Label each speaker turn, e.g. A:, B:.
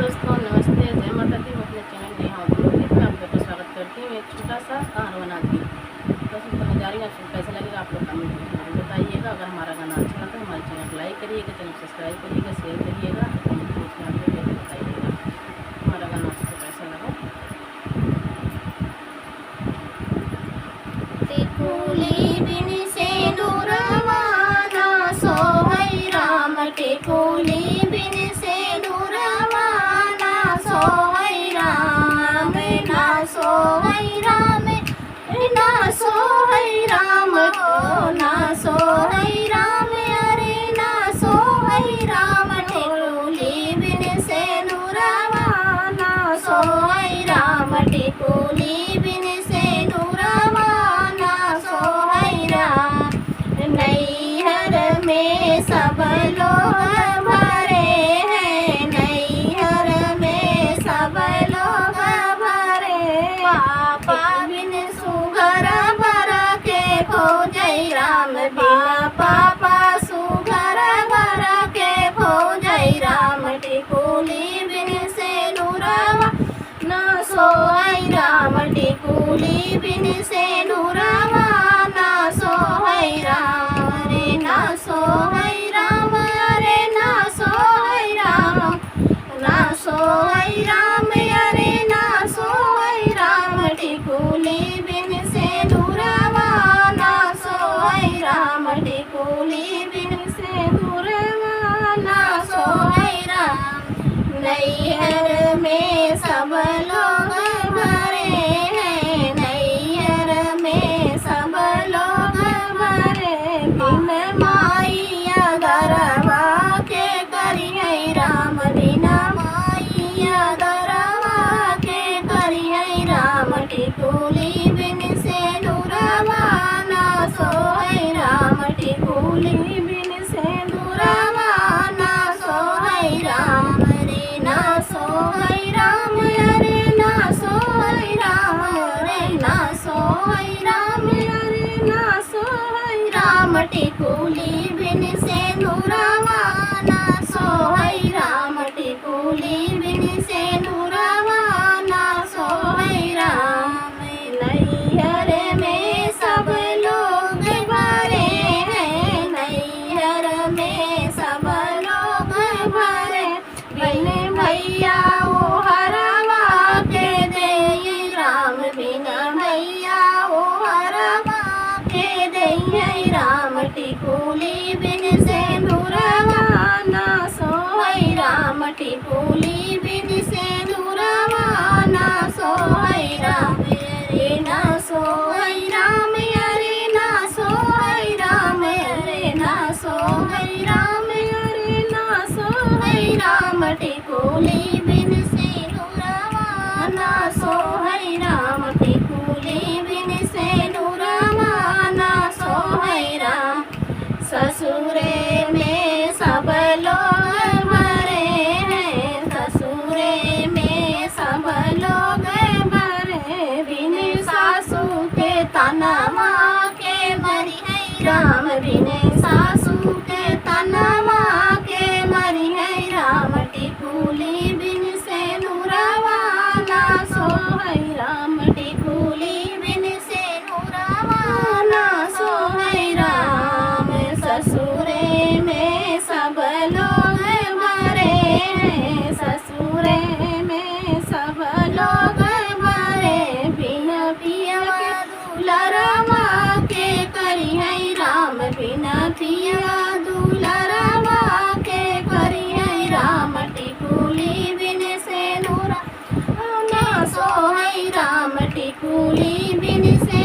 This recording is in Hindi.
A: दोस्तों नमस्ते, जय माता दी। मैं अपने चैनल नेहा उद्योग में आप लोग का स्वागत करती हूँ। एक छोटा सा गाना बनाती हूँ, बस बताने जा रही हूँ। आपको कैसा लगेगा आप लोग कमेंट में बताइएगा। अगर हमारा गाना अच्छा लगता है हमारे चैनल को लाइक करिएगा, चैनल सब्सक्राइब करिएगा, शेयर करिएगा, कमेंट में आप लोग बताइएगा हमारा गाना आपको कैसा लगा।
B: टिकुली बिन सेनुरवाना सोहै राम, टिकुली बिन सेनुरवाना सोहै राम, ना सोहै राम, ना सोहै राम को, ना सोहै राम, अरे ना सोहै राम। टिकुली बिन सेनुरवाना सोहै राम, टिकुली बिन नैहर में सब लोग भरे हैं, नैहर में सब लोग भरे। पापा बिन सुघर भर के खोजै राम, बिना पापा सुघर भर के खोजै राम। टिकुली बिन सेनुरवा ना सोहै राम, टिकुली बिन सेनुरवा ना सोहै राम, अरे ना सोहै राम, अरे ना सोहै राम, ना सोहै राम, अरे ना सोहै राम। टिकुली बिन सेनुरवा ना सोहै राम, टिकुली बिन सेनुरवा ना सोहै राम। नैहर में सब लोग भरे हैं, नैहर में सब लोग भरे। बिन माइया गरवा के करियै राम, बिना माइया गरवा के करियै राम। टिकुली बिन सेनुरवा ना सोहै राम, टिकुली बिन सेनुरवा ना सोहै राम, अरे ना सोहै राम, अरे ना सोहै राम, अरे ना सोहै राम, अरे ना सोहै राम। टिकुली बिन सेनुरवा ना सोहै राम, टिकुली बिन सेनुरवा ना सोहै राम। नैहर में सब लोग भरे हैं, नैहर में सब लोग भरे। बिन भैया ओ हरवा के देई राम, बिन भैया ओ हरवा के देई राम। टिकुली बिन सेनुरवा ना सोहै राम, टिकुली बिन सेनुरवा ना सोहै राम, अरे ना सोहै राम, अरे ना सोहै राम, अरे ना सोहै राम, अरे ना सोहै राम। टिकुली बिन सेनुरवा ना सोहै राम, टिकुली बिन सेनुरवा ना सोहै राम। ससुरे में सब लोग भरे हैं, ससुरे में सब लोग भरे। बिन सासू के तनवा के मरी है राम, बिन सासू के तनवा के मरी है राम। टिकुली बिन सेनुरवा ना सोहै राम, टिकुली बिन सेनुरवा ना सोहै राम। ससुरे में सब लोग भरे हैं, ससुरे में सब लोग भरे। बिन पिया दुलरवा के करियै राम, बिन पिया दुलरवा के करियै राम। टिकुली बिन सेनुरवा ना सोहै राम, टिकुली बिन से